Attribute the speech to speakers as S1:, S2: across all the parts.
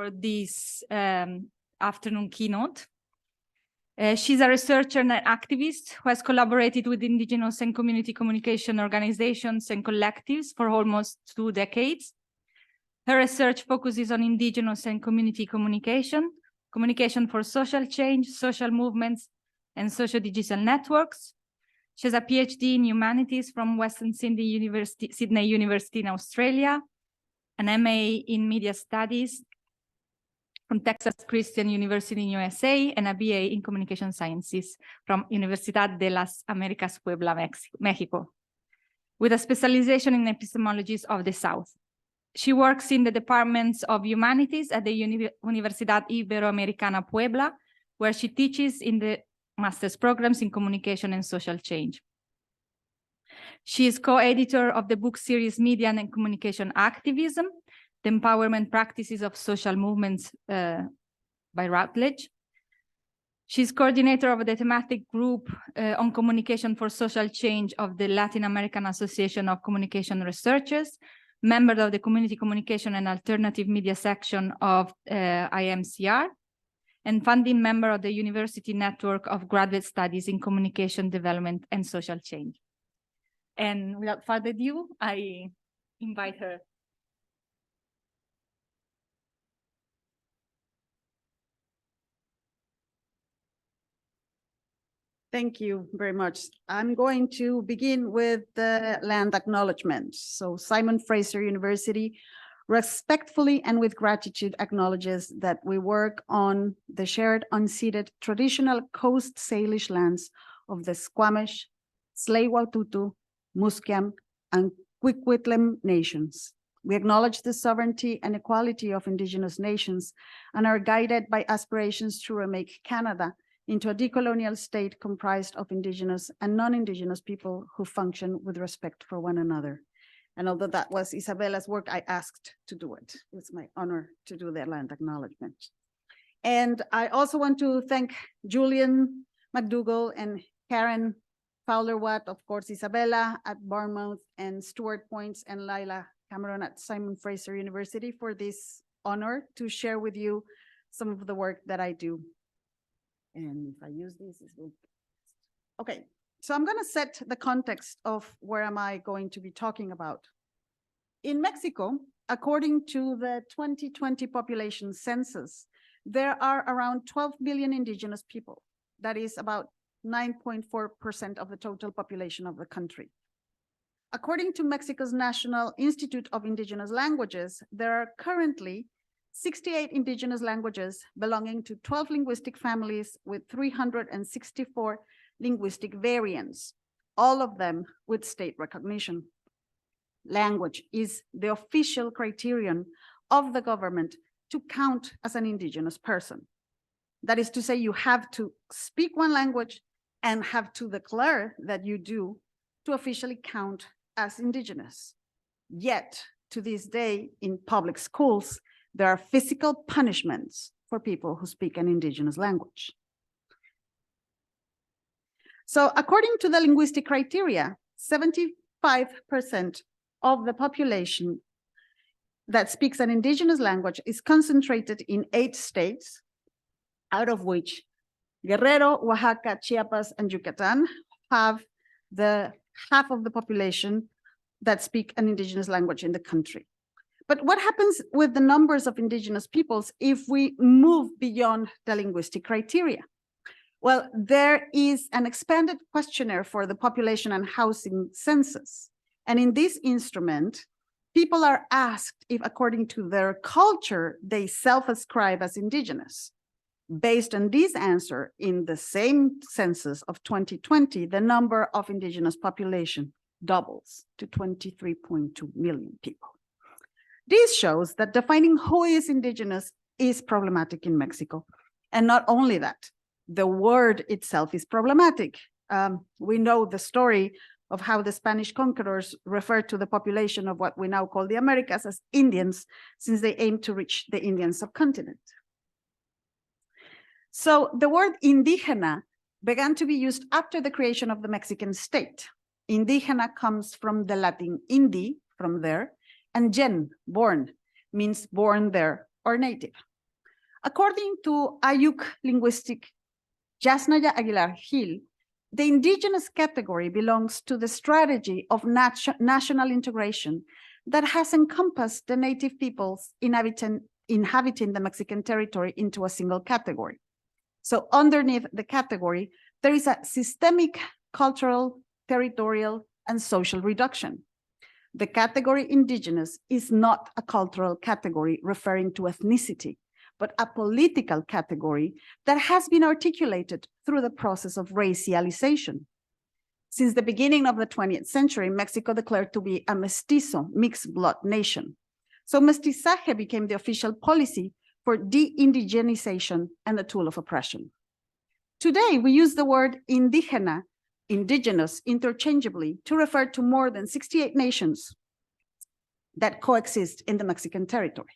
S1: for this afternoon keynote. She's a researcher and an activist who has collaborated with indigenous and community communication organizations and collectives for almost 2 decades. Her research focuses on indigenous and community communication, communication for social change, social movements, and social digital networks. She has a PhD in humanities from Western Sydney University in Australia, an MA in media studies from Texas Christian University in USA, and a BA in communication sciences from Universidad de las Américas Puebla, Mexico, with a specialization in epistemologies of the South. She works in the departments of humanities at the Universidad Iberoamericana Puebla, where she teaches in the master's programs in communication and social change. She is co-editor of the book series Media and Communication Activism, The Empowerment Practices of Social Movements by Routledge. She's coordinator of the thematic group on communication for social change of the Latin American Association of Communication Researchers, member of the Community Communication and Alternative Media section of IMCR, and founding member of the University Network of Graduate Studies in Communication Development and Social Change. And without further ado, I invite her.
S2: Thank you very much. I'm going to begin with the land acknowledgement. So Simon Fraser University respectfully and with gratitude acknowledges that we work on the shared unceded traditional Coast Salish lands of the Squamish, Tsleil-Waututh, Musqueam, and Quiquitlam nations. We acknowledge the sovereignty and equality of Indigenous nations and are guided by aspirations to remake Canada into a decolonial state comprised of Indigenous and non-Indigenous people who function with respect for one another. And although that was Isabella's work, I asked to do it. It's my honor to do the land acknowledgement. And I also want to thank Julian McDougall and Karen Fowler-Watt, of course, Isabella at Bournemouth, and Stuart Points and Lila Cameron at Simon Fraser University for this honor to share with you some of the work that I do. And if I use this, it will. Okay, so I'm going to set the context of where am I going to be talking about. In Mexico, according to the 2020 population census, there are around 12 million indigenous people. That is about 9.4% of the total population of the country. According to Mexico's National Institute of Indigenous Languages, there are currently 68 indigenous languages belonging to 12 linguistic families with 364 linguistic variants, all of them with state recognition. Language is the official criterion of the government to count as an indigenous person. That is to say, you have to speak one language and have to declare that you do to officially count as indigenous. Yet, to this day, in public schools, there are physical punishments for people who speak an indigenous language. So according to the linguistic criteria, 75% of the population that speaks an indigenous language is concentrated in 8 states, out of which Guerrero, Oaxaca, Chiapas, and Yucatan have the half of the population that speak an indigenous language in the country. But what happens with the numbers of indigenous peoples if we move beyond the linguistic criteria? Well, there is an expanded questionnaire for the population and housing census. And in this instrument, people are asked if, according to their culture, they self-ascribe as indigenous. Based on this answer, in the same census of 2020, the number of indigenous population doubles to 23.2 million people. This shows that defining who is indigenous is problematic in Mexico. And not only that, the word itself is problematic. We know the story of how the Spanish conquerors referred to the population of what we now call the Americas as Indians, since they aimed to reach the Indian subcontinent. So the word indígena began to be used after the creation of the Mexican state. Indígena comes from the Latin indi, from there, and gen, born, means born there or native. According to Ayuk linguistic Jasnaya Aguilar Gil, the indigenous category belongs to the strategy of national integration that has encompassed the native peoples inhabiting the Mexican territory into a single category. So underneath the category, there is a systemic cultural, territorial, and social reduction. The category indigenous is not a cultural category referring to ethnicity, but a political category that has been articulated through the process of racialization. Since the beginning of the 20th century, Mexico declared to be a mestizo, mixed blood nation. So mestizaje became the official policy for de-indigenization and a tool of oppression. Today, we use the word indígena, indigenous, interchangeably to refer to more than 68 nations that coexist in the Mexican territory.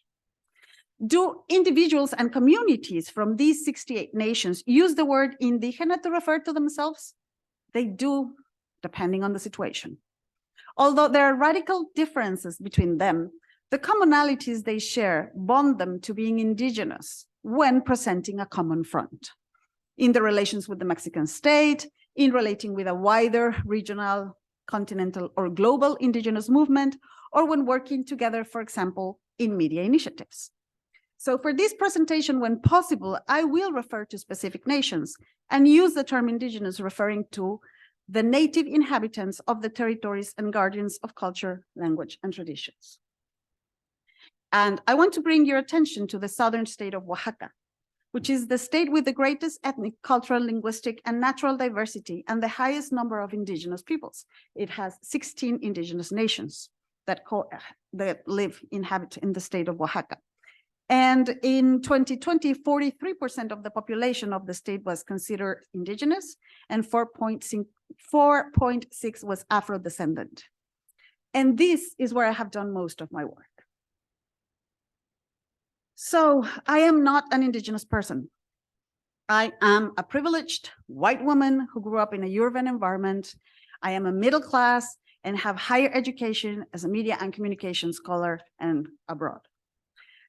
S2: Do individuals and communities from these 68 nations use the word indígena to refer to themselves? They do, depending on the situation. Although there are radical differences between them, the commonalities they share bond them to being indigenous when presenting a common front. In the relations with the Mexican state, in relating with a wider regional, continental, or global indigenous movement, or when working together, for example, in media initiatives. So for this presentation, when possible, I will refer to specific nations and use the term indigenous referring to the native inhabitants of the territories and guardians of culture, language, and traditions. And I want to bring your attention to the southern state of Oaxaca, which is the state with the greatest ethnic, cultural, linguistic, and natural diversity and the highest number of indigenous peoples. It has 16 indigenous nations that inhabit in the state of Oaxaca. And in 2020, 43% of the population of the state was considered indigenous, and 4.6 was Afro-descendant. And this is where I have done most of my work. So I am not an indigenous person. I am a privileged white woman who grew up in a urban environment. I am a middle class and have higher education as a media and communication scholar and abroad.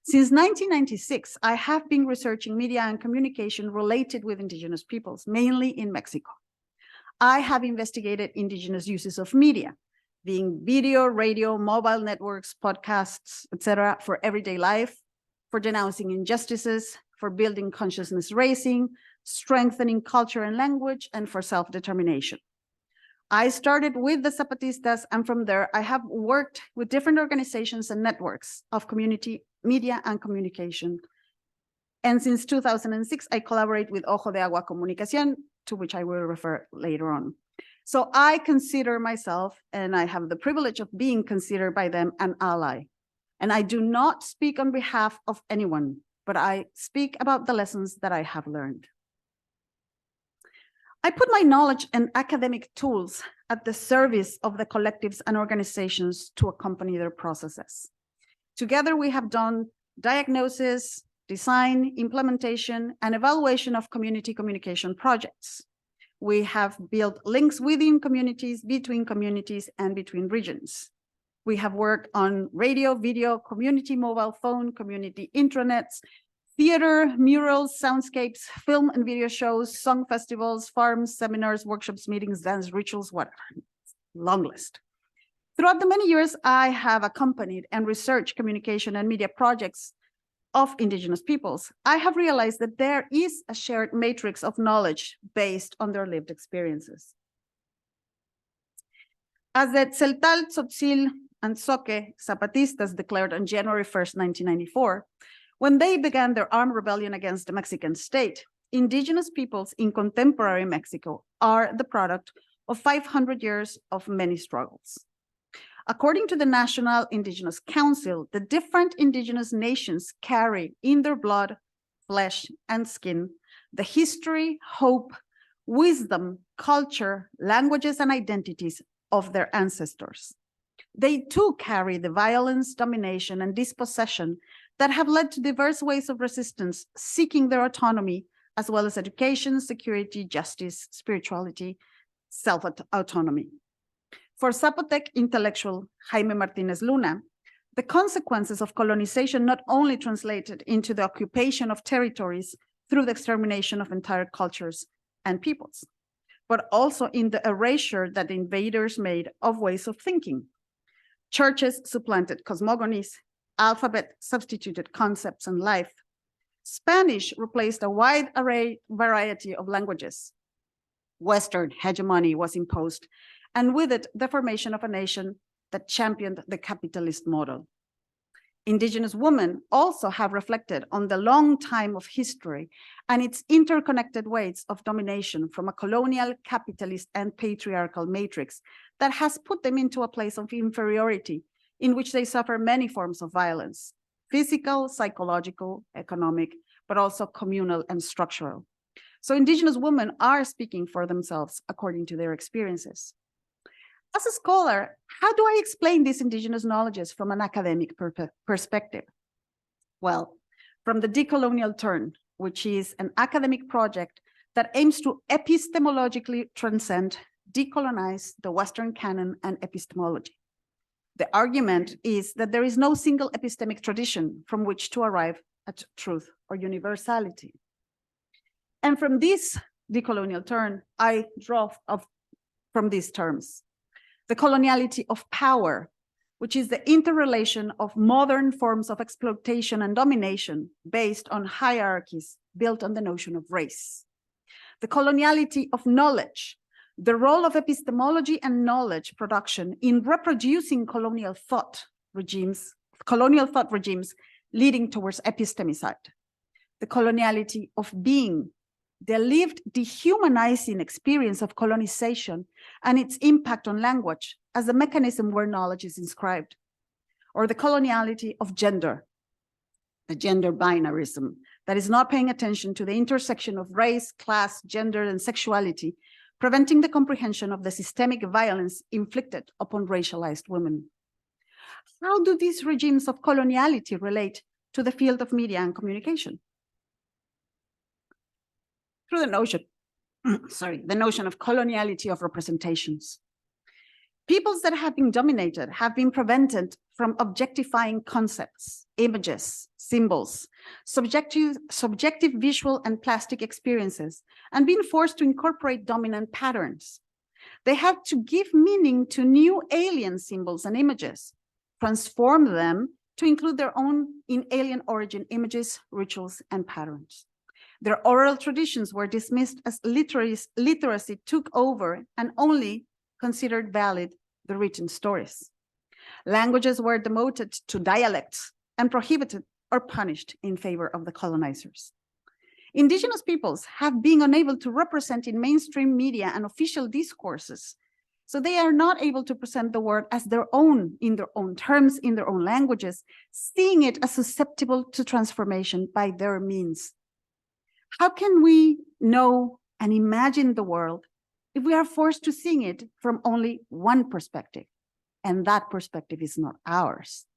S2: Since 1996, I have been researching media and communication related with indigenous peoples, mainly in Mexico. I have investigated indigenous uses of media, being video, radio, mobile networks, podcasts, etc., for everyday life, for denouncing injustices, for building consciousness raising, strengthening culture and language, and for self-determination. I started with the Zapatistas, and from there, I have worked with different organizations and networks of community, media, and communication. And since 2006, I collaborate with Ojo de Agua Comunicación, to which I will refer later on. So I consider myself, and I have the privilege of being considered by them, an ally. And I do not speak on behalf of anyone, but I speak about the lessons that I have learned. I put my knowledge and academic tools at the service of the collectives and organizations to accompany their processes. Together, we have done diagnosis, design, implementation, and evaluation of community communication projects. We have built links within communities, between communities, and between regions. We have worked on radio, video, community mobile phone, community intranets, theater, murals, soundscapes, film and video shows, song festivals, farms, seminars, workshops, meetings, dance, rituals, whatever. Long list. Throughout the many years, I have accompanied and researched communication and media projects of indigenous peoples. I have realized that there is a shared matrix of knowledge based on their lived experiences. As the Tzeltal, Tzotzil, and Zoque Zapatistas declared on January 1st, 1994, when they began their armed rebellion against the Mexican state, indigenous peoples in contemporary Mexico are the product of 500 years of many struggles. According to the National Indigenous Council, the different indigenous nations carry in their blood, flesh, and skin the history, hope, wisdom, culture, languages, and identities of their ancestors. They too carry the violence, domination, and dispossession that have led to diverse ways of resistance, seeking their autonomy, as well as education, security, justice, spirituality, self-autonomy. For Zapotec intellectual Jaime Martinez Luna, The consequences of colonization not only translated into the occupation of territories through the extermination of entire cultures and peoples, but also in the erasure that the invaders made of ways of thinking. Churches supplanted cosmogonies, alphabet substituted concepts and life. Spanish replaced a wide variety of languages. Western hegemony was imposed, and with it, the formation of a nation that championed the capitalist model. Indigenous women also have reflected on the long time of history and its interconnected ways of domination from a colonial, capitalist, and patriarchal matrix that has put them into a place of inferiority in which they suffer many forms of violence, physical, psychological, economic, but also communal and structural. So Indigenous women are speaking for themselves according to their experiences. As a scholar, how do I explain these Indigenous knowledges from an academic perspective? Well, from the decolonial turn, which is an academic project that aims to epistemologically transcend, decolonize the Western canon and epistemology. The argument is that there is no single epistemic tradition from which to arrive at truth or universality. And from this decolonial turn, I draw from these terms. The coloniality of power, which is the interrelation of modern forms of exploitation and domination based on hierarchies built on the notion of race. The coloniality of knowledge, the role of epistemology and knowledge production in reproducing colonial thought regimes leading towards epistemicide. The coloniality of being, the lived dehumanizing experience of colonization and its impact on language as a mechanism where knowledge is inscribed, or the coloniality of gender, the gender binarism that is not paying attention to the intersection of race, class, gender, and sexuality, preventing the comprehension of the systemic violence inflicted upon racialized women. How do these regimes of coloniality relate to the field of media and communication? Through the notion of coloniality of representations. Peoples that have been dominated have been prevented from objectifying concepts, images, symbols, subjective visual and plastic experiences, and been forced to incorporate dominant patterns. They have to give meaning to new alien symbols and images, transform them to include their own in alien origin images, rituals, and patterns. Their oral traditions were dismissed as literacy took over and only considered valid the written stories. Languages were demoted to dialects and prohibited or punished in favor of the colonizers. Indigenous peoples have been unable to represent in mainstream media and official discourses, so they are not able to present the word as their own, in their own terms, in their own languages, seeing it as susceptible to transformation by their means. How can we know and imagine the world if we are forced to see it from only one perspective, and that perspective is not ours?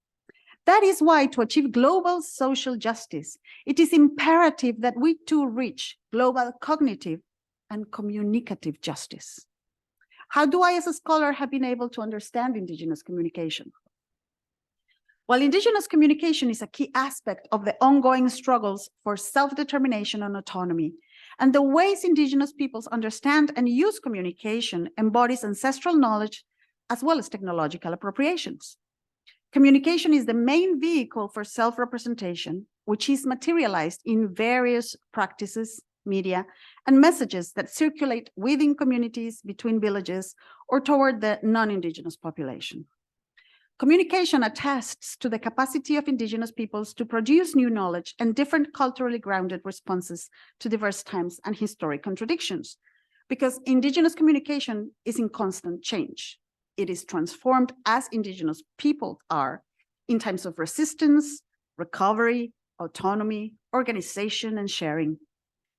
S2: That is why, to achieve global social justice, it is imperative that we too reach global cognitive and communicative justice. How do I, as a scholar, have been able to understand Indigenous communication? While Indigenous communication is a key aspect of the ongoing struggles for self-determination and autonomy, and the ways Indigenous peoples understand and use communication embodies ancestral knowledge as well as technological appropriations. Communication is the main vehicle for self-representation, which is materialized in various practices, media, and messages that circulate within communities, between villages, or toward the non-Indigenous population. Communication attests to the capacity of Indigenous peoples to produce new knowledge and different culturally grounded responses to diverse times and historic contradictions, because Indigenous communication is in constant change. It is transformed as Indigenous people are in times of resistance, recovery, autonomy, organization, and sharing.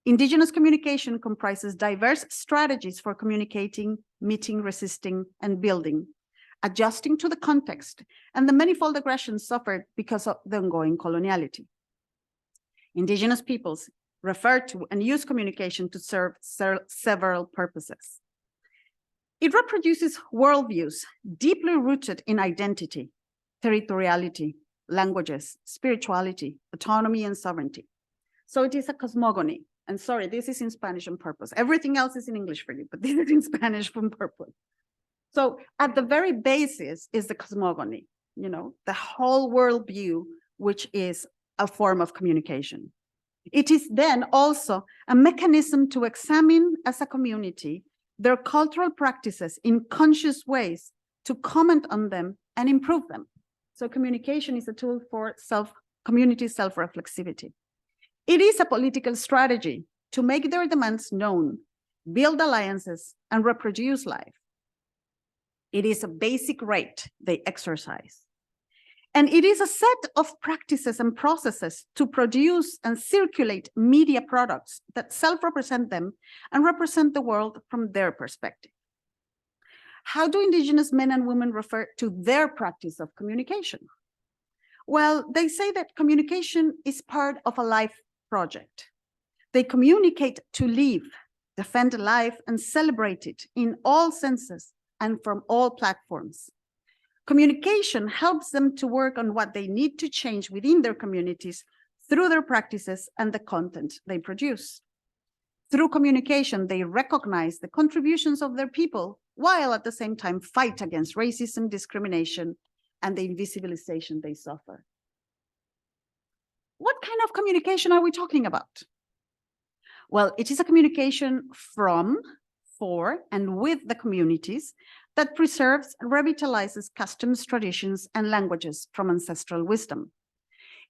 S2: Indigenous communication comprises diverse strategies for communicating, meeting, resisting, and building, adjusting to the context and the manifold aggressions suffered because of the ongoing coloniality. Indigenous peoples refer to and use communication to serve several purposes. It reproduces worldviews deeply rooted in identity, territoriality, languages, spirituality, autonomy, and sovereignty. So it is a cosmogony. And sorry, this is in Spanish on purpose. Everything else is in English for you, but this is in Spanish on purpose. So at the very basis is the cosmogony, you know, the whole worldview, which is a form of communication. It is then also a mechanism to examine as a community their cultural practices in conscious ways, to comment on them and improve them. So communication is a tool for community self-reflexivity. It is a political strategy to make their demands known, build alliances, and reproduce life. It is a basic right they exercise. And it is a set of practices and processes to produce and circulate media products that self-represent them and represent the world from their perspective. How do Indigenous men and women refer to their practice of communication? Well, they say that communication is part of a life project. They communicate to live, defend life, and celebrate it in all senses and from all platforms. Communication helps them to work on what they need to change within their communities through their practices and the content they produce. Through communication, they recognize the contributions of their people, while at the same time fight against racism, discrimination, and the invisibilization they suffer. What kind of communication are we talking about? Well, it is a communication from, for, and with the communities that preserves and revitalizes customs, traditions, and languages from ancestral wisdom.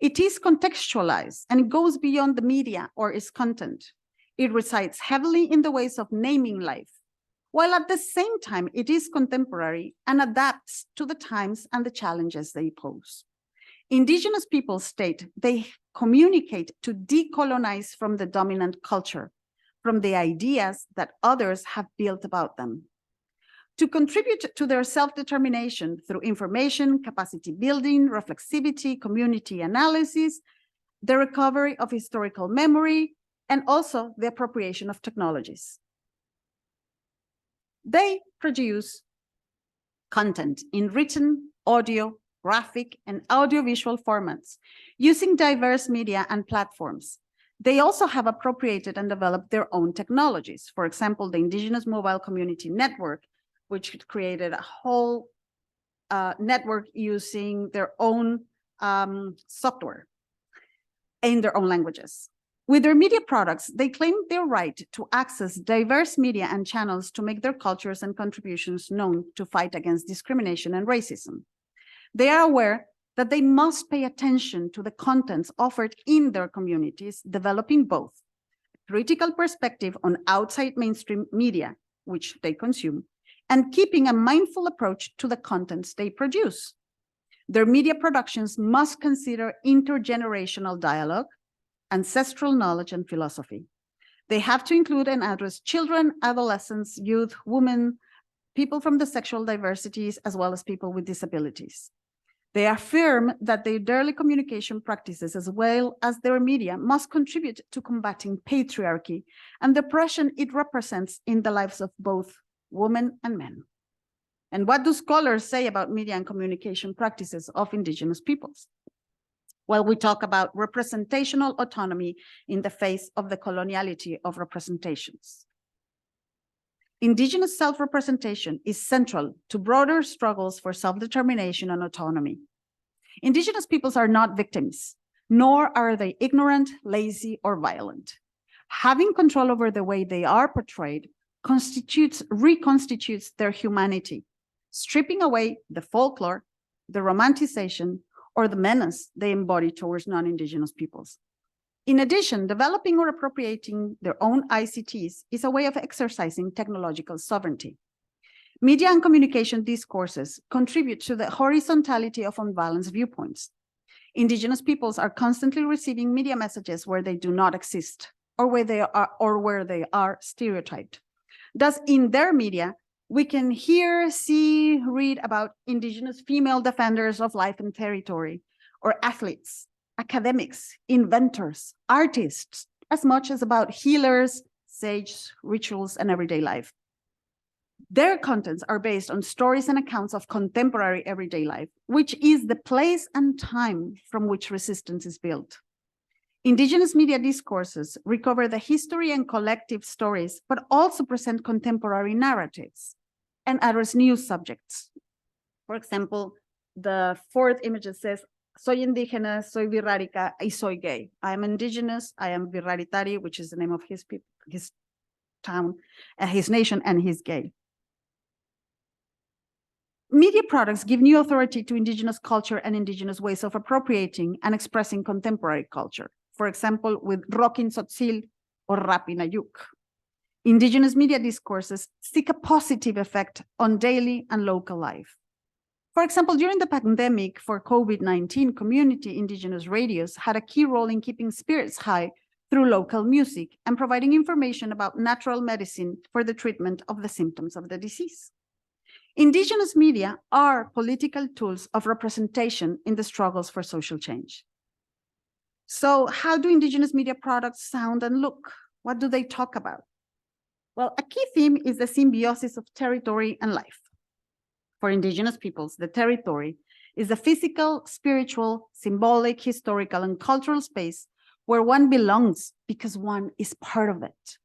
S2: It is contextualized and it goes beyond the media or its content. It resides heavily in the ways of naming life, while at the same time it is contemporary and adapts to the times and the challenges they pose. Indigenous peoples state they communicate to decolonize from the dominant culture, from the ideas that others have built about them, to contribute to their self-determination through information, capacity building, reflexivity, community analysis, the recovery of historical memory, and also the appropriation of technologies. They produce content in written, audio, graphic, and audiovisual formats using diverse media and platforms. They also have appropriated and developed their own technologies. For example, the Indigenous Mobile Community Network, which created a whole network using their own software in their own languages. With their media products, they claim their right to access diverse media and channels to make their cultures and contributions known to fight against discrimination and racism. They are aware that they must pay attention to the contents offered in their communities, developing both a critical perspective on outside mainstream media, which they consume, and keeping a mindful approach to the contents they produce. Their media productions must consider intergenerational dialogue, ancestral knowledge, and philosophy. They have to include and address children, adolescents, youth, women, people from the sexual diversities, as well as people with disabilities. They affirm that their daily communication practices, as well as their media, must contribute to combating patriarchy and the oppression it represents in the lives of both women and men. And what do scholars say about media and communication practices of Indigenous peoples? Well, we talk about representational autonomy in the face of the coloniality of representations. Indigenous self-representation is central to broader struggles for self-determination and autonomy. Indigenous peoples are not victims, nor are they ignorant, lazy, or violent. Having control over the way they are portrayed reconstitutes their humanity, stripping away the folklore, the romanticization, or the menace they embody towards non-Indigenous peoples. In addition, developing or appropriating their own ICTs is a way of exercising technological sovereignty. Media and communication discourses contribute to the horizontality of unbalanced viewpoints. Indigenous peoples are constantly receiving media messages where they do not exist, or where they are stereotyped. Thus, in their media, we can hear, see, read about Indigenous female defenders of life and territory, or athletes, academics, inventors, artists, as much as about healers, sages, rituals, and everyday life. Their contents are based on stories and accounts of contemporary everyday life, which is the place and time from which resistance is built. Indigenous media discourses recover the history and collective stories, but also present contemporary narratives and address new subjects. For example, the fourth image says, soy indígena, soy virrárica, y soy gay. I am indigenous, I am virraritari, which is the name of his people, his town, his nation, and he's gay. Media products give new authority to indigenous culture and indigenous ways of appropriating and expressing contemporary culture. For example, with rock in Tzotzil or rap in Ayuk. Indigenous media discourses seek a positive effect on daily and local life. For example, during the pandemic for COVID-19, community indigenous radios had a key role in keeping spirits high through local music and providing information about natural medicine for the treatment of the symptoms of the disease. Indigenous media are political tools of representation in the struggles for social change. So how do indigenous media products sound and look? What do they talk about? Well, a key theme is the symbiosis of territory and life. For indigenous peoples, the territory is the physical, spiritual, symbolic, historical, and cultural space where one belongs because one is part of it.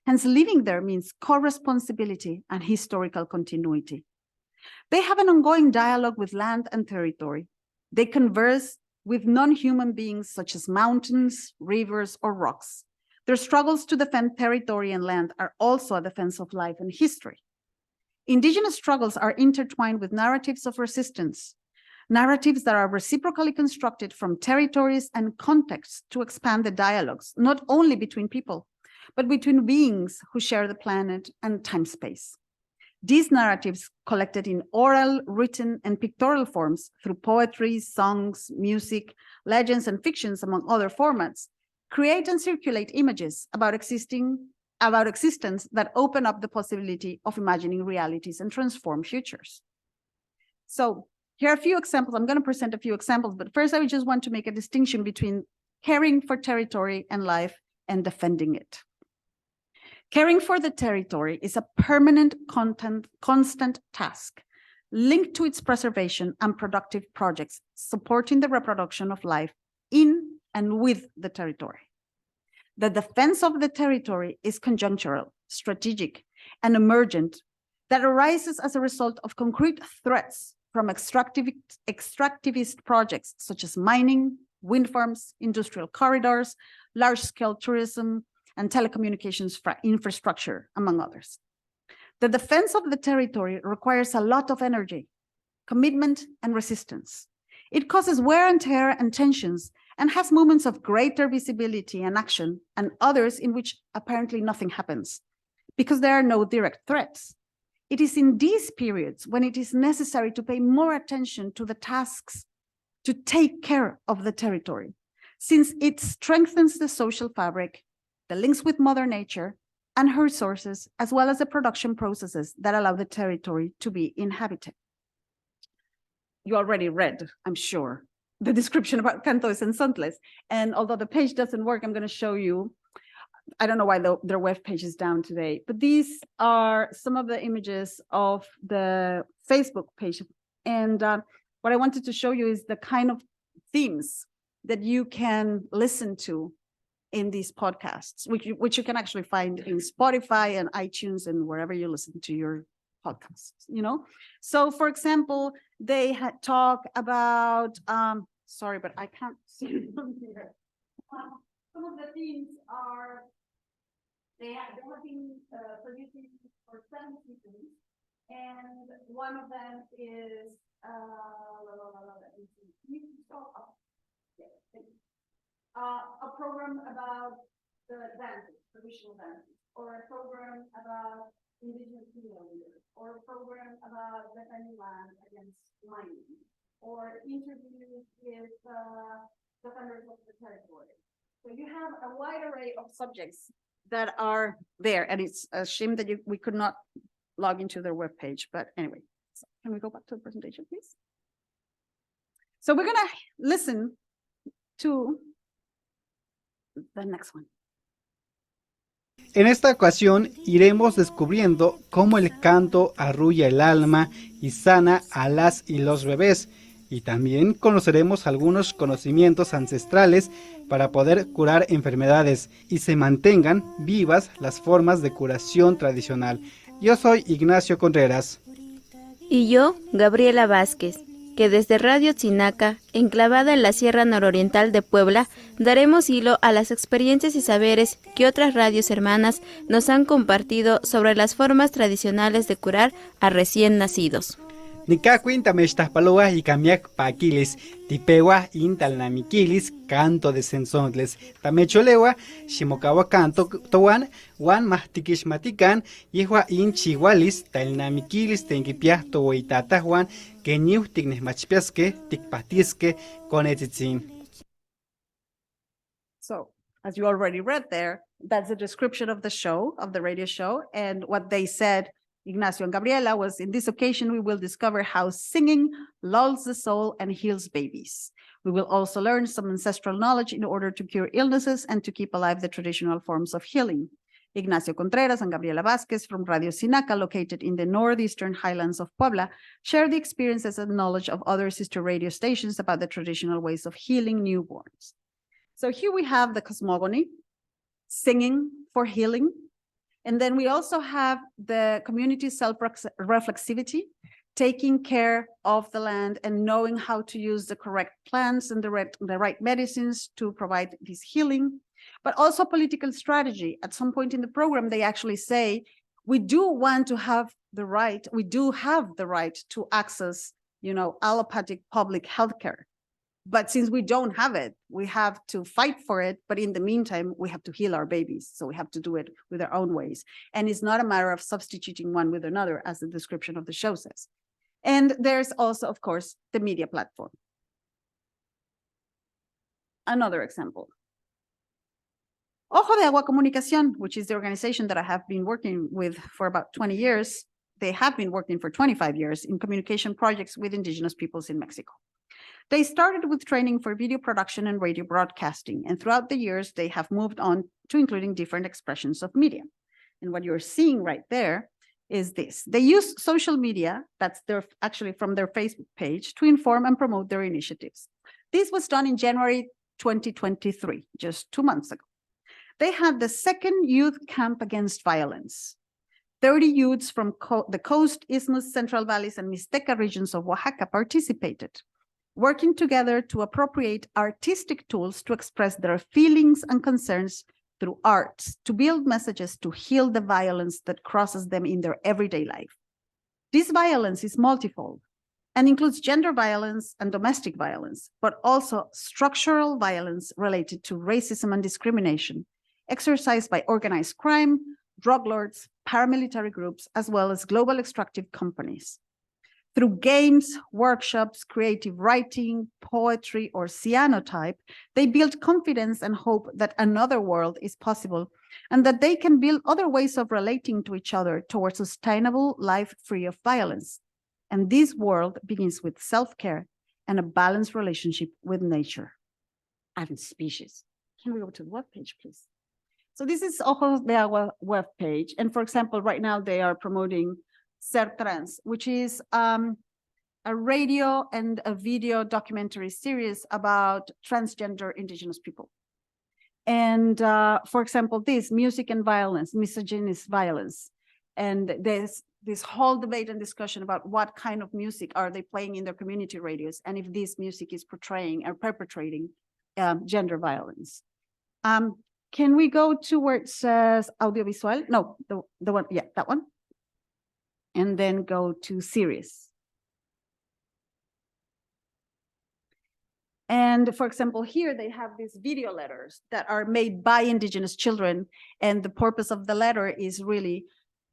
S2: Hence, living there means co-responsibility and historical continuity. They have an ongoing dialogue with land and territory. They converse with non-human beings such as mountains, rivers, or rocks. Their struggles to defend territory and land are also a defense of life and history. Indigenous struggles are intertwined with narratives of resistance, narratives that are reciprocally constructed from territories and contexts to expand the dialogues, not only between people, but between beings who share the planet and time-space. These narratives, collected in oral, written, and pictorial forms through poetry, songs, music, legends, and fictions, among other formats, create and circulate images about existence that open up the possibility of imagining realities and transform futures. So here are a few examples. I'm going to present a few examples, but first I just want to make a distinction between caring for territory and life and defending it. Caring for the territory is a permanent, constant task linked to its preservation and productive projects, supporting the reproduction of life in and with the territory. The defense of the territory is conjunctural, strategic, and emergent that arises as a result of concrete threats from extractivist projects such as mining, wind farms, industrial corridors, large-scale tourism, and telecommunications infrastructure, among others. The defense of the territory requires a lot of energy, commitment, and resistance. It causes wear and tear and tensions, and has moments of greater visibility and action, and others in which apparently nothing happens, because there are no direct threats. It is in these periods when it is necessary to pay more attention to the tasks to take care of the territory, since it strengthens the social fabric, the links with Mother Nature and her resources, as well as the production processes that allow the territory to be inhabited. You already read, I'm sure, the description about cantos and sontles. And although the page doesn't work, I'm going to show you. I don't know why their web page is down today, but these are some of the images of the Facebook page. And what I wanted to show you is the kind of themes that you can listen to in these podcasts, which you can actually find in Spotify and iTunes and wherever you listen to your podcasts, you know? So for example, they had talked about, sorry, but I can't see them here. Some of the themes are, they have been producing for 7 seasons, and one of them is, a program about the dances, traditional dances, or a program about indigenous knowledges, or a program about defending land against mining, or interviews with defenders of the territory. So you have a wide array of subjects that are there, and it's a shame that we could not log into their webpage, but anyway, so can we go back to the presentation, please? So we're gonna listen to the next one.
S3: En esta ocasión iremos descubriendo cómo el canto arrulla el alma y sana a las y los bebés, y también conoceremos algunos conocimientos ancestrales para poder curar enfermedades y se mantengan vivas las formas de curación tradicional. Yo soy Ignacio Contreras.
S4: Y yo, Gabriela Vázquez, que desde Radio Tzinaca, enclavada en la Sierra Nororiental de Puebla, daremos hilo a las experiencias y saberes que otras radios hermanas nos han compartido sobre las formas tradicionales de curar a recién nacidos.
S3: Nikakuin tamextahpaloa y camiac paquilis, tipewa intalnamiquilis, canto de sensontles, tamecholewa, shimokawa canto towan, wan mahtikishmatican, yehua inchihualis, talnamiquilis, tenkipiah tohueitatahwan, keñiu tignesmachpiasque, tikpahtisque, conetitzin.
S2: So, as you already read there, that's a description of the show, of the radio show, and what they said, Ignacio and Gabriela, was in this occasion, we will discover how singing lulls the soul and heals babies. We will also learn some ancestral knowledge in order to cure illnesses and to keep alive the traditional forms of healing. Ignacio Contreras and Gabriela Vázquez from Radio Sinaca, located in the northeastern highlands of Puebla, share the experiences and knowledge of other sister radio stations about the traditional ways of healing newborns. So here we have the cosmogony, singing for healing. And then we also have the community self-reflexivity, taking care of the land and knowing how to use the correct plants and the right medicines to provide this healing, but also political strategy. At some point in the program, they actually say, we do want to have the right, we do have the right to access, allopathic public healthcare. But since we don't have it, we have to fight for it. But in the meantime, we have to heal our babies. So we have to do it with our own ways. And it's not a matter of substituting one with another, as the description of the show says. And there's also, of course, the media platform. Another example. Ojo de Agua Comunicación, which is the organization that I have been working with for about 20 years. They have been working for 25 years in communication projects with indigenous peoples in Mexico. They started with training for video production and radio broadcasting, and throughout the years, they have moved on to including different expressions of media. And what you're seeing right there is this. They use social media, that's actually from their Facebook page, to inform and promote their initiatives. This was done in January 2023, just 2 months ago. They had the second youth camp against violence. 30 youths from the coast, Isthmus, Central Valleys, and Mixteca regions of Oaxaca participated, working together to appropriate artistic tools to express their feelings and concerns through arts, to build messages to heal the violence that crosses them in their everyday life. This violence is multifold and includes gender violence and domestic violence, but also structural violence related to racism and discrimination, exercised by organized crime, drug lords, paramilitary groups, as well as global extractive companies. Through games, workshops, creative writing, poetry, or cyanotype, they build confidence and hope that another world is possible and that they can build other ways of relating to each other towards sustainable life free of violence. And this world begins with self-care and a balanced relationship with nature and species. Can we go to the webpage, please? So this is Ojos de Agua webpage. And for example, right now they are promoting Ser Trans, which is a radio and a video documentary series about transgender indigenous people. And for example, this music and violence, misogynist violence. And there's this whole debate and discussion about what kind of music are they playing in their community radios, and if this music is portraying or perpetrating gender violence. Can we go to where it says audiovisual? No, the one, yeah, that one. And then go to series. And for example, here they have these video letters that are made by indigenous children. And the purpose of the letter is really,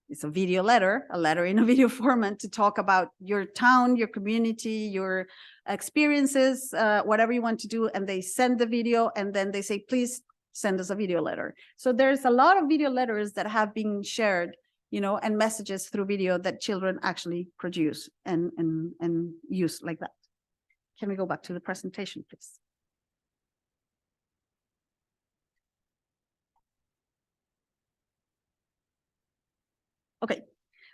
S2: it's a video letter, a letter in a video format to talk about your town, your community, your experiences, whatever you want to do. And they send the video and then they say, please send us a video letter. So there's a lot of video letters that have been shared, and messages through video that children actually produce and use like that. Can we go back to the presentation, please? Okay.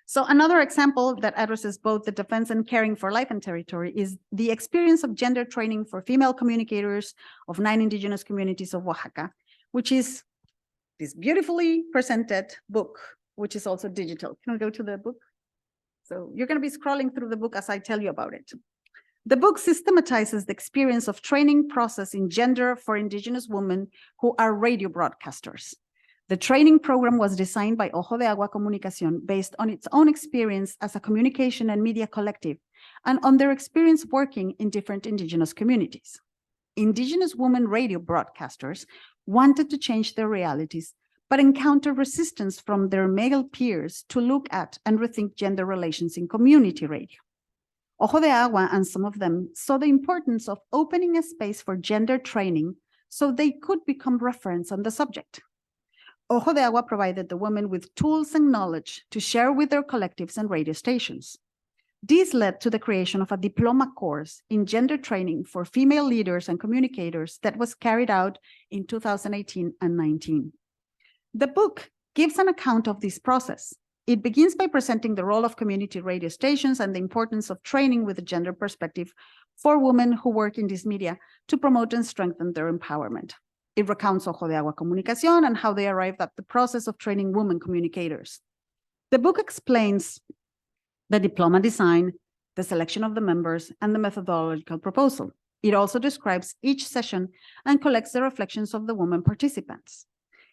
S2: So another example that addresses both the defense and caring for life and territory is the experience of gender training for female communicators of 9 indigenous communities of Oaxaca, which is this beautifully presented book, which is also digital. Can we go to the book? So you're going to be scrolling through the book as I tell you about it. The book systematizes the experience of training process in gender for indigenous women who are radio broadcasters. The training program was designed by Ojo de Agua Comunicación based on its own experience as a communication and media collective and on their experience working in different indigenous communities. Indigenous women radio broadcasters wanted to change their realities, but encountered resistance from their male peers to look at and rethink gender relations in community radio. Ojo de Agua and some of them saw the importance of opening a space for gender training so they could become reference on the subject. Ojo de Agua provided the women with tools and knowledge to share with their collectives and radio stations. This led to the creation of a diploma course in gender training for female leaders and communicators that was carried out in 2018 and 19. The book gives an account of this process. It begins by presenting the role of community radio stations and the importance of training with a gender perspective for women who work in this media to promote and strengthen their empowerment. It recounts Ojo de Agua Comunicación and how they arrived at the process of training women communicators. The book explains the diploma design, the selection of the members, and the methodological proposal. It also describes each session and collects the reflections of the women participants.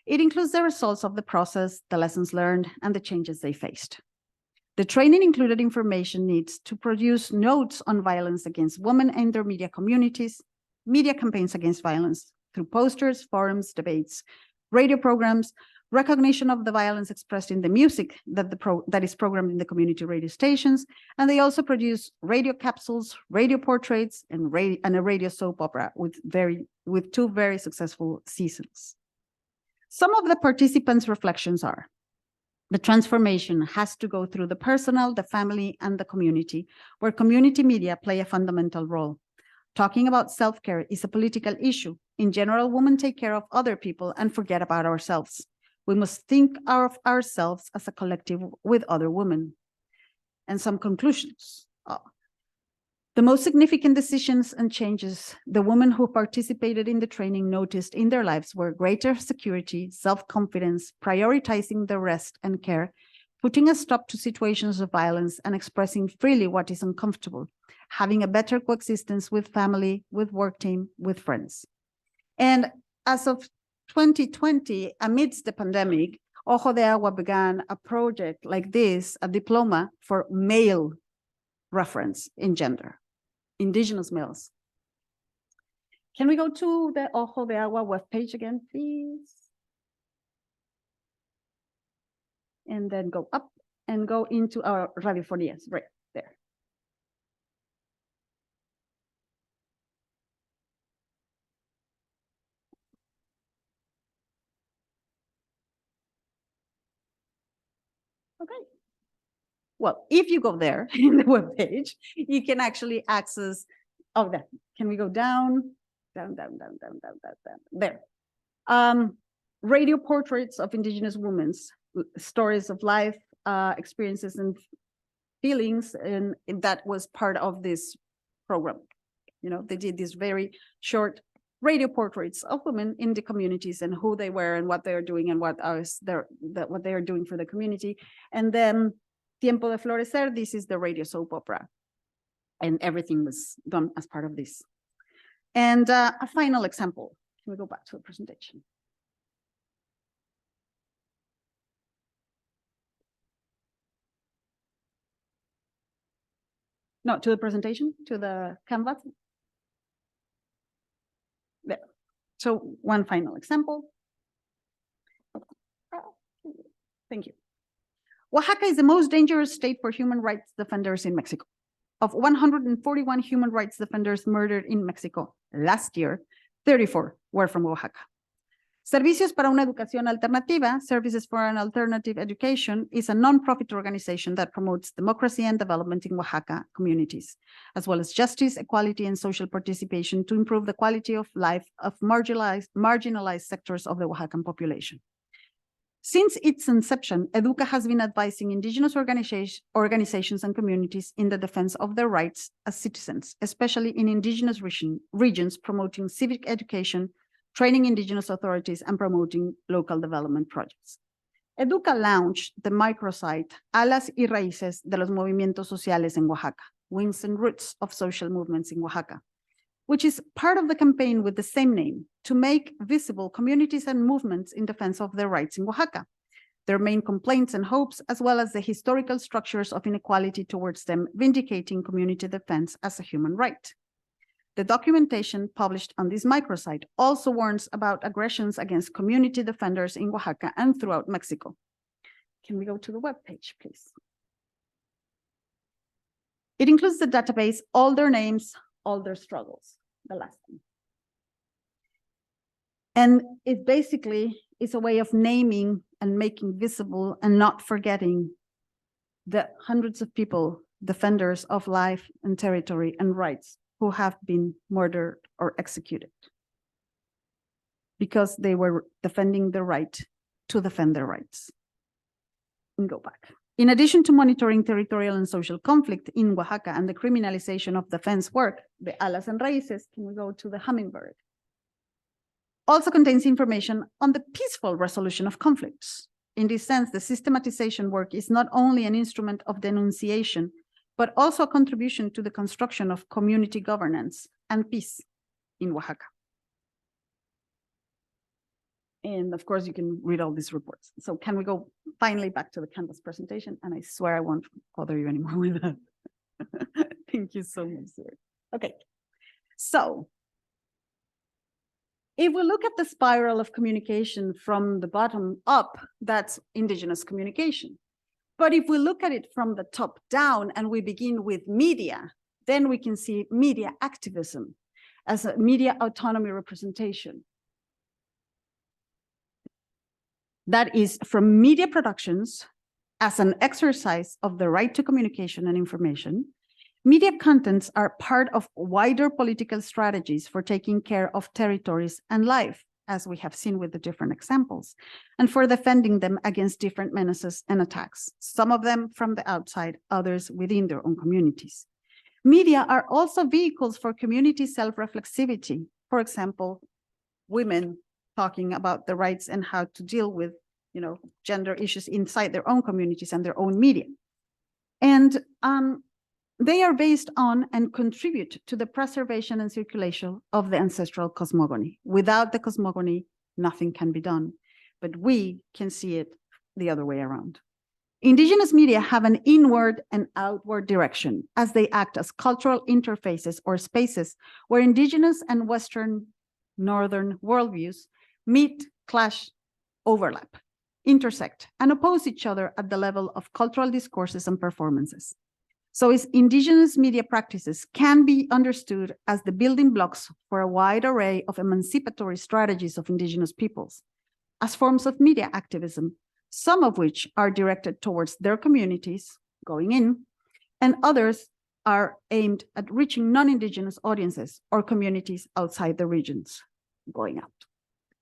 S2: It includes the results of the process, the lessons learned, and the changes they faced. The training included information needs to produce notes on violence against women and their media communities, media campaigns against violence through posters, forums, debates, radio programs, recognition of the violence expressed in the music that is programmed in the community radio stations, and they also produce radio capsules, radio portraits, and a radio soap opera with 2 very successful seasons. Some of the participants' reflections are: the transformation has to go through the personal, the family, and the community, where community media play a fundamental role. Talking about self-care is a political issue. In general, women take care of other people and forget about ourselves. We must think of ourselves as a collective with other women. And some conclusions. The most significant decisions and changes the women who participated in the training noticed in their lives were greater security, self-confidence, prioritizing the rest and care, putting a stop to situations of violence and expressing freely what is uncomfortable, having a better coexistence with family, with work team, with friends. And as of 2020, amidst the pandemic, Ojo de Agua began a project like this, a diploma for male reference in gender, indigenous males. Can we go to the Ojo de Agua webpage again, please? And then go up and go into our radiofonias, right there. Okay. Well, if you go there in the webpage, you can actually access, that. Can we go down, down, there. Radio portraits of indigenous women's stories of life, experiences and feelings, and that was part of this program. You know, they did these very short radio portraits of women in the communities and who they were and what they are doing and what they are doing for the community. And then Tiempo de Florecer, this is the radio soap opera. And everything was done as part of this. And a final example. Can we go back to the presentation? No, to the presentation, to the canvas. There. So one final example. Thank you. Oaxaca is the most dangerous state for human rights defenders in Mexico. Of 141 human rights defenders murdered in Mexico last year, 34 were from Oaxaca. Servicios para una Educación Alternativa, Services for an Alternative Education, is a nonprofit organization that promotes democracy and development in Oaxaca communities, as well as justice, equality, and social participation to improve the quality of life of marginalized sectors of the Oaxacan population. Since its inception, Educa has been advising Indigenous organizations and communities in the defense of their rights as citizens, especially in Indigenous regions, promoting civic education, training Indigenous authorities, and promoting local development projects. Educa launched the microsite Alas y Raíces de los Movimientos Sociales en Oaxaca, Wings and Roots of Social Movements in Oaxaca, which is part of the campaign with the same name, to make visible communities and movements in defense of their rights in Oaxaca, their main complaints and hopes, as well as the historical structures of inequality towards them, vindicating community defense as a human right. The documentation published on this microsite also warns about aggressions against community defenders in Oaxaca and throughout Mexico. Can we go to the webpage, please? It includes the database, all their names, all their struggles, the last one. And it basically is a way of naming and making visible and not forgetting the hundreds of people, defenders of life and territory and rights, who have been murdered or executed because they were defending the right to defend their rights. And go back. In addition to monitoring territorial and social conflict in Oaxaca and the criminalization of defense work, the Alas and Raíces, can we go to the hummingbird, also contains information on the peaceful resolution of conflicts. In this sense, the systematization work is not only an instrument of denunciation, but also a contribution to the construction of community governance and peace in Oaxaca. And of course, you can read all these reports. So can we go finally back to the Canvas presentation? And I swear I won't bother you anymore with that. Thank you so much, sir. Okay, so if we look at the spiral of communication from the bottom up, that's Indigenous communication. But if we look at it from the top down and we begin with media, then we can see media activism as a media autonomy representation. That is from media productions as an exercise of the right to communication and information. Media contents are part of wider political strategies for taking care of territories and life, as we have seen with the different examples, and for defending them against different menaces and attacks, some of them from the outside, others within their own communities. Media are also vehicles for community self-reflexivity. For example, women talking about the rights and how to deal with, gender issues inside their own communities and their own media. And they are based on and contribute to the preservation and circulation of the ancestral cosmogony. Without the cosmogony, nothing can be done, but we can see it the other way around. Indigenous media have an inward and outward direction as they act as cultural interfaces or spaces where Indigenous and Western Northern worldviews meet, clash, overlap, intersect, and oppose each other at the level of cultural discourses and performances. So Indigenous media practices can be understood as the building blocks for a wide array of emancipatory strategies of Indigenous peoples, as forms of media activism, some of which are directed towards their communities, going in, and others are aimed at reaching non-Indigenous audiences or communities outside the regions, going out.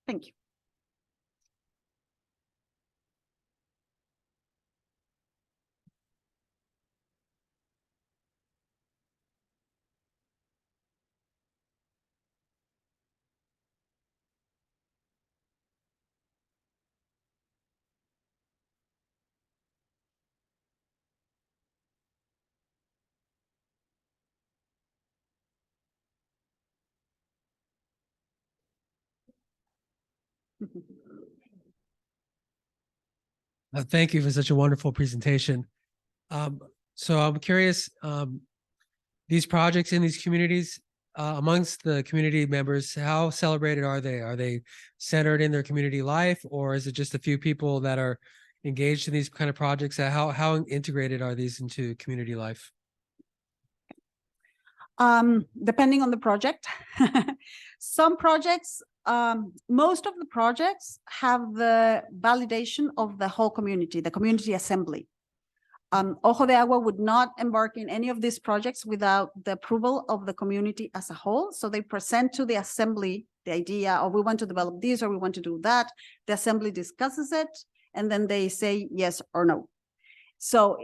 S2: Thank you.
S5: Thank you for such a wonderful presentation. So I'm curious, these projects in these communities, amongst the community members, how celebrated are they? Are they centered in their community life, or is it just a few people that are engaged in these kind of projects? How integrated are these into community life?
S2: Depending on the project. Some projects, most of the projects have the validation of the whole community, the community assembly. Ojo de Agua would not embark in any of these projects without the approval of the community as a whole. So they present to the assembly the idea, or we want to develop this, or we want to do that. The assembly discusses it, and then they say yes or no. So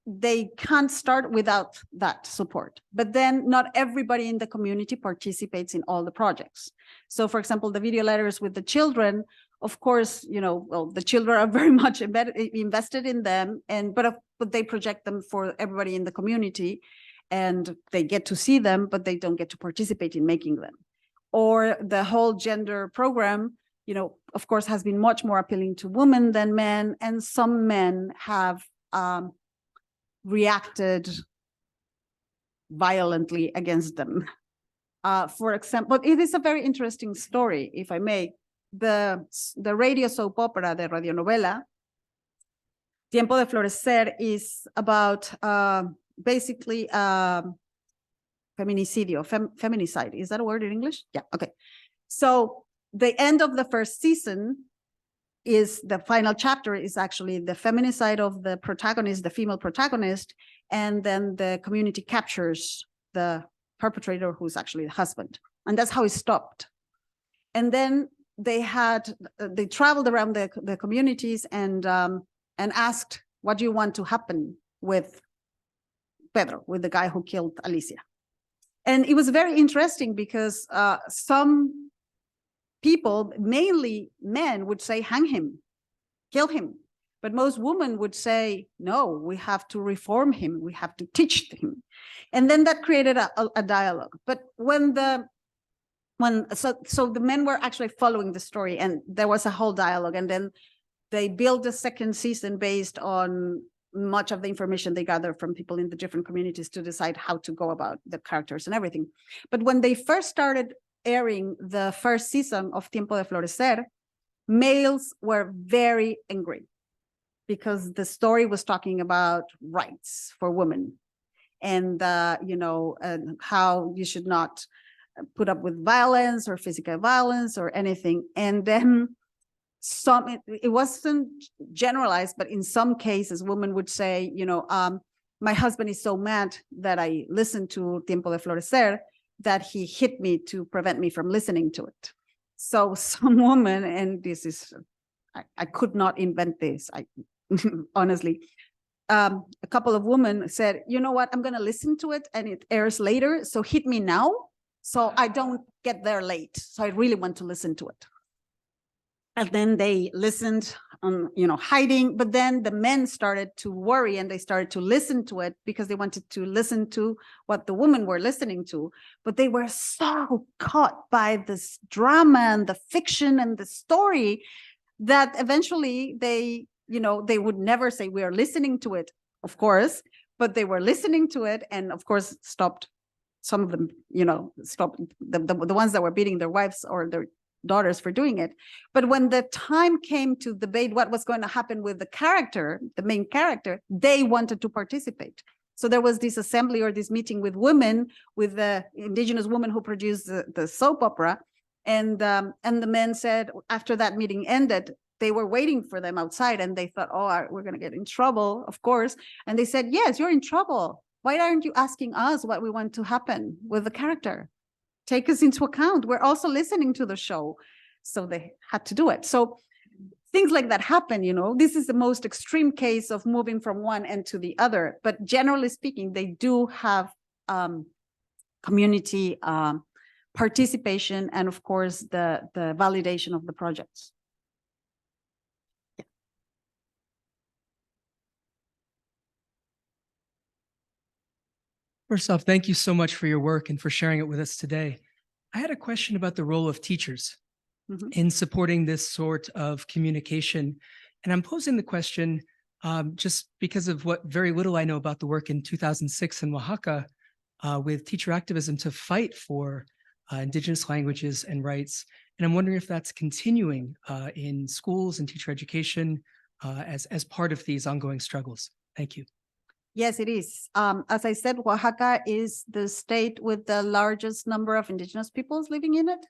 S2: they can't start without that support. But then not everybody in the community participates in all the projects. So for example, the video letters with the children, of course, well, the children are very much invested in them, but they project them for everybody in the community, and they get to see them, but they don't get to participate in making them. Or the whole gender program, of course, has been much more appealing to women than men, and some men have reacted violently against them. For example, but it is a very interesting story, if I may. The radio soap opera, the radionovela, Tiempo de Florecer, is about basically feminicidio, feminicide. Is that a word in English? Yeah, okay. So the end of the first season is the final chapter is actually the feminicide of the protagonist, the female protagonist, and then the community captures the perpetrator, who's actually the husband. And that's how it stopped. And then they traveled around the communities and asked, what do you want to happen with Pedro, with the guy who killed Alicia? And it was very interesting because some people, mainly men, would say, hang him, kill him. But most women would say, no, we have to reform him. We have to teach him. And then that created a dialogue. But so the men were actually following the story, and there was a whole dialogue. And then they built a second season based on much of the information they gathered from people in the different communities to decide how to go about the characters and everything. But when they first started airing the first season of Tiempo de Florecer, males were very angry because the story was talking about rights for women and, and how you should not put up with violence or physical violence or anything. And then it wasn't generalized, but in some cases, women would say, my husband is so mad that I listened to Tiempo de Florecer that he hit me to prevent me from listening to it. So some woman, and this is, I could not invent this, honestly, a couple of women said, you know what, I'm going to listen to it and it airs later. So hit me now so I don't get there late. So I really want to listen to it. And then they listened, hiding, but then the men started to worry and they started to listen to it because they wanted to listen to what the women were listening to. But they were so caught by this drama and the fiction and the story that eventually they would never say we are listening to it, of course, but they were listening to it and of course stopped. Some of them, stopped the ones that were beating their wives or their daughters for doing it. But when the time came to debate what was going to happen with the main character, they wanted to participate. So there was this assembly or this meeting with women, with the indigenous women who produced the soap opera. And the men said, after that meeting ended, they were waiting for them outside and they thought, oh, we're going to get in trouble, of course. And they said, yes, you're in trouble. Why aren't you asking us what we want to happen with the character? Take us into account. We're also listening to the show. So they had to do it. So things like that happen, This is the most extreme case of moving from one end to the other. But generally speaking, they do have community participation and, of course, the validation of the projects. Yeah.
S6: First off, thank you so much for your work and for sharing it with us today. I had a question about the role of teachers in supporting this sort of communication. And I'm posing the question just because of what very little I know about the work in 2006 in Oaxaca with teacher activism to fight for Indigenous languages and rights. And I'm wondering if that's continuing in schools and teacher education as part of these ongoing struggles. Thank you.
S2: Yes, it is. As I said, Oaxaca is the state with the largest number of indigenous peoples living in it.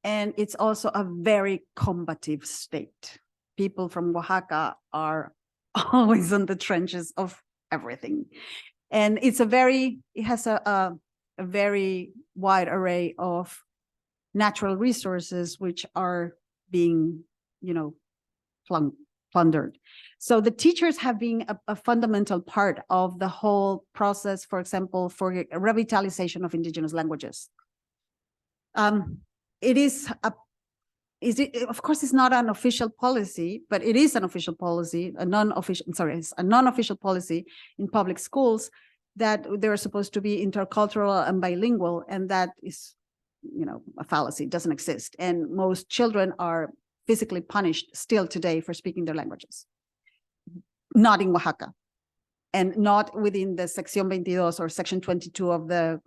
S2: And it's also a very combative state. People from Oaxaca are always in the trenches of everything. And it has a very wide array of natural resources which are being, plundered. So the teachers have been a fundamental part of the whole process, for example, for revitalization of indigenous languages. It is of course, it's not an official policy, but it is an official policy, it's a non-official policy in public schools that they're supposed to be intercultural and bilingual, and that is, a fallacy. It doesn't exist. And most children are physically punished still today for speaking their languages. Not in Oaxaca, and not within the Sección 22 or Section 22 of the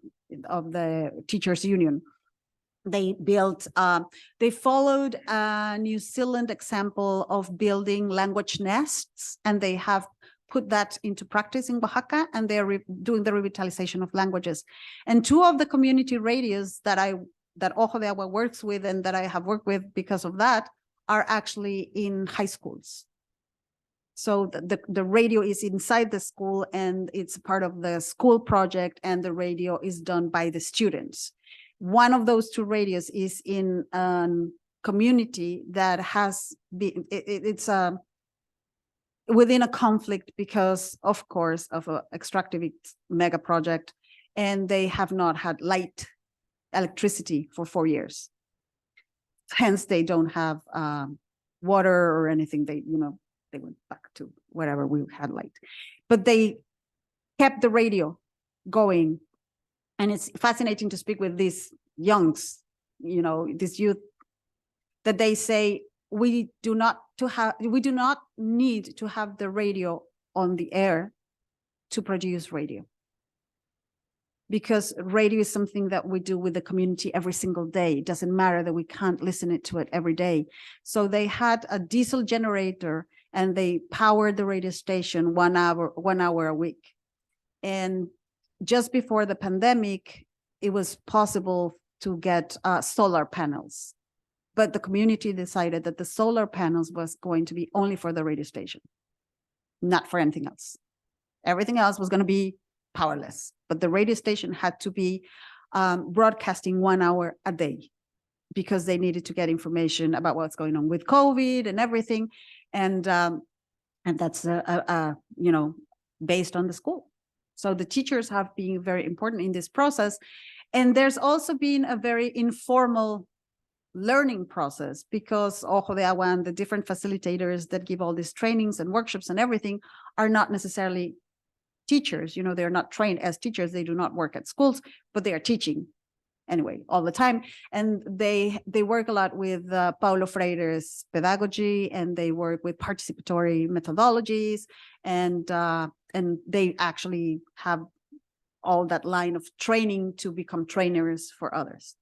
S2: teachers' union. They followed a New Zealand example of building language nests, and they have put that into practice in Oaxaca, and they're doing the revitalization of languages. And two of the community radios that Ojo de Agua works with and that I have worked with because of that are actually in high schools. So the radio is inside the school, and it's part of the school project, and the radio is done by the students. One of those two radios is in a community that has been, it's within a conflict because, of course, of an extractivist mega project, and they have not had electricity for 4 years. Hence, they don't have water or anything. They went back to wherever we had light, but they kept the radio going. And it's fascinating to speak with these this youth, that they say, we do not need to have the radio on the air to produce radio. Because radio is something that we do with the community every single day. It doesn't matter that we can't listen to it every day. So they had a diesel generator, and they powered the radio station 1 hour a week. And just before the pandemic, it was possible to get solar panels. But the community decided that the solar panels was going to be only for the radio station, not for anything else. Everything else was going to be powerless, but the radio station had to be broadcasting 1 hour a day, because they needed to get information about what's going on with COVID and everything. And that's, based on the school. So the teachers have been very important in this process. And there's also been a very informal learning process, because Ojo de Agua and the different facilitators that give all these trainings and workshops and everything are not necessarily teachers. They're not trained as teachers. They do not work at schools, but they are teaching anyway all the time. And they work a lot with Paulo Freire's pedagogy, and they work with participatory methodologies, and they actually have all that line of training to become trainers for others.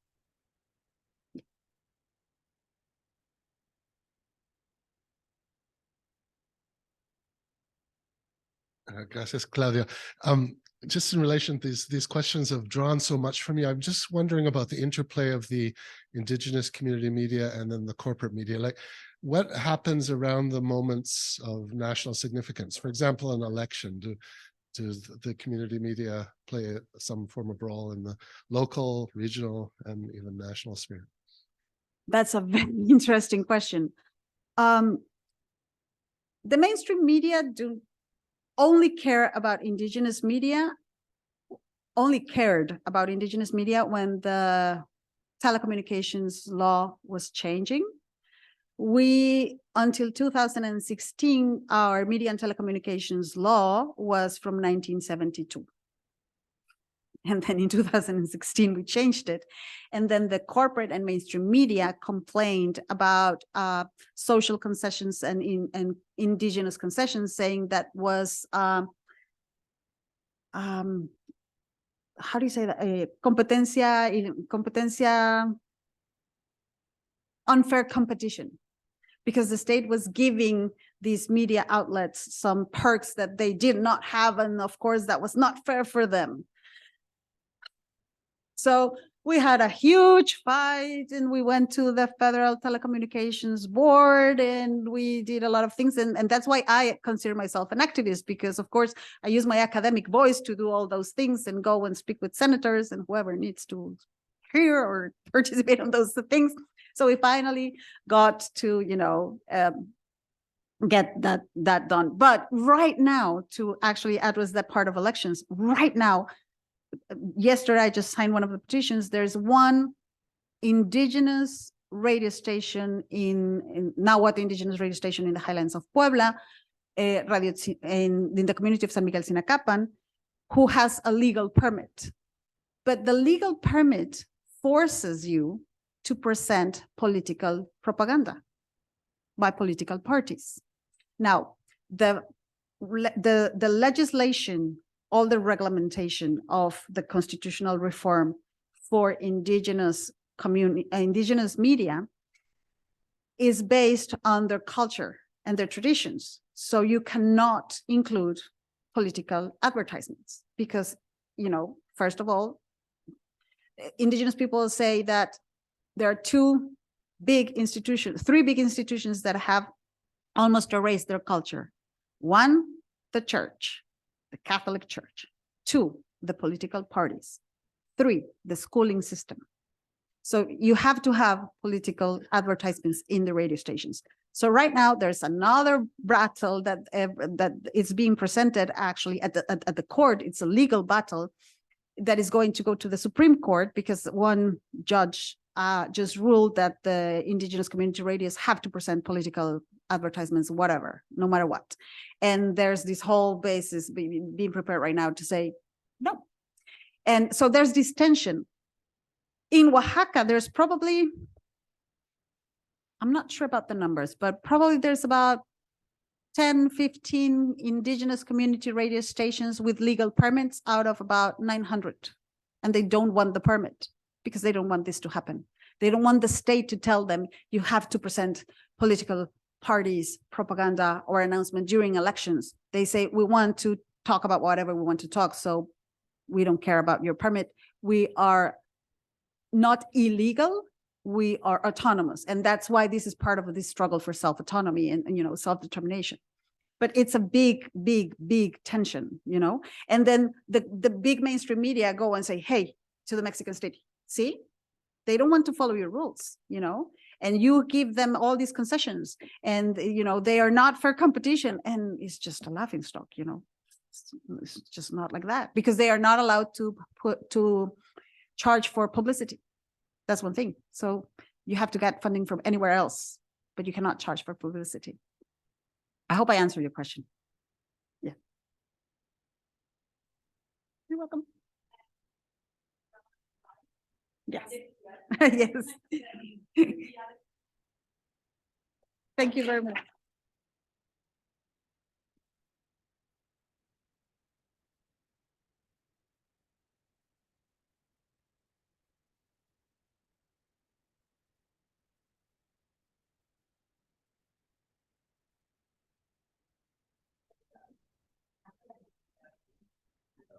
S7: Gracias, Claudia. Just in relation to these questions have drawn so much from you. I'm just wondering about the interplay of the indigenous community media and then the corporate media. Like, what happens around the moments of national significance? For example, an election. Does the community media play some form of role in the local, regional, and even national sphere?
S2: That's a very interesting question. The mainstream media only cared about indigenous media when the telecommunications law was changing. Until 2016, our media and telecommunications law was from 1972. And then in 2016, we changed it. And then the corporate and mainstream media complained about social concessions and indigenous concessions, saying that was, how do you say that? Competencia, unfair competition. Because the state was giving these media outlets some perks that they did not have. And of course, that was not fair for them. So we had a huge fight, and we went to the Federal Telecommunications Board, and we did a lot of things. And that's why I consider myself an activist, because of course I use my academic voice to do all those things and go and speak with senators and whoever needs to hear or participate on those things. So we finally got to, get that done. But right now, to actually address that part of elections, right now, yesterday I just signed one of the petitions. There's one indigenous radio station in Nahuatl indigenous radio station in the highlands of Puebla, radio in the community of San Miguel Sinacapan, who has a legal permit. But the legal permit forces you to present political propaganda by political parties. Now, the legislation, all the reglementation of the constitutional reform for indigenous media is based on their culture and their traditions. So you cannot include political advertisements because, you know, first of all, indigenous people say that there are three big institutions that have almost erased their culture. One, the church, the Catholic Church. Two, the political parties. Three, the schooling system. So you have to have political advertisements in the radio stations. So right now there's another battle that is being presented actually at the court. It's a legal battle that is going to go to the Supreme Court because one judge just ruled that the indigenous community radios have to present political advertisements, whatever, no matter what. And there's this whole basis being prepared right now to say no. And so there's this tension. In Oaxaca, there's probably, I'm not sure about the numbers, but probably there's about 10, 15 indigenous community radio stations with legal permits out of about 900. And they don't want the permit because they don't want this to happen. They don't want the state to tell them you have to present political parties, propaganda, or announcement during elections. They say, we want to talk about whatever we want to talk, so we don't care about your permit. We are not illegal, we are autonomous. And that's why this is part of this struggle for self-autonomy and you know, self-determination. But it's a big, big, big tension, you know? And then the big mainstream media go and say, hey, to the Mexican state, see, they don't want to follow your rules, you know? And you give them all these concessions and, you know, they are not for competition. And it's just a laughingstock, you know? It's just not like that because they are not allowed to charge for publicity. That's one thing. So you have to get funding from anywhere else, but you cannot charge for publicity. I hope I answered your question. Yeah. You're welcome. Yes. Yes. Thank you very much.